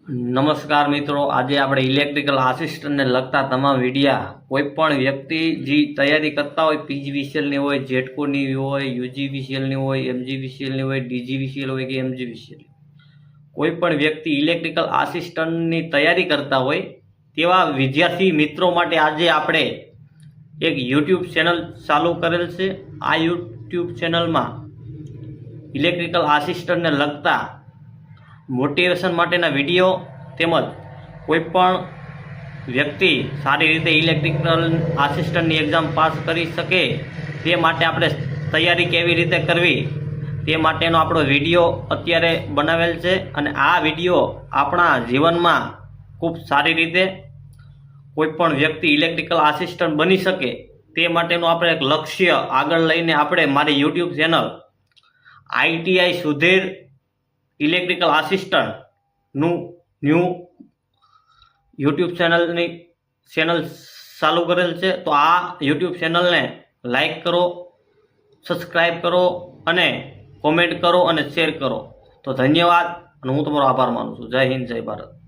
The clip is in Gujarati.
નમસ્કાર મિત્રો, આજે આપણે ઇલેક્ટ્રિકલ આસિસ્ટન્ટને લગતા તમામ વિડિયા કોઈપણ વ્યક્તિ જે તૈયારી કરતા હોય, પીજીવીસીએલની હોય, જેટકોની હોય, યુજીવીસીએલની હોય, એમજીવીસીએલની હોય, ડીજીવીસીએલ હોય કે એમજીવીસીએલ, કોઈપણ વ્યક્તિ ઇલેક્ટ્રિકલ આસિસ્ટન્ટની તૈયારી કરતા હોય તેવા વિદ્યાર્થી મિત્રો માટે આજે આપણે એક યુટ્યુબ ચેનલ ચાલુ કરેલ છે। આ યુટ્યુબ ચેનલમાં ઇલેક્ટ્રિકલ આસિસ્ટન્ટને લગતા મોટિવેશન માટેના વિડીયો તેમજ કોઈપણ વ્યક્તિ સારી રીતે ઇલેક્ટ્રિકલ આસિસ્ટન્ટની એક્ઝામ પાસ કરી શકે તે માટે આપણે તૈયારી કેવી રીતે કરવી તે માટેનો આપણો વિડીયો અત્યારે બનાવેલ છે અને આ વિડીયો આપણા જીવનમાં ખૂબ સારી રીતે કોઈપણ વ્યક્તિ ઇલેક્ટ્રિકલ આસિસ્ટન્ટ બની શકે તે માટેનું આપણે એક લક્ષ્ય આગળ લઈને આપણે મારી YouTube channel ITI Sudhir electrical આસિસ્ટન્ટનું ન્યૂ યુટ્યુબ ચેનલ ચાલુ કરેલ છે। તો આ યુટ્યુબ ચેનલને લાઈક કરો, સબસ્ક્રાઈબ કરો અને કોમેન્ટ કરો અને શેર કરો। તો ધન્યવાદ અને હું તમારો આભાર માનું છું। જય હિન્દ, જય ભારત।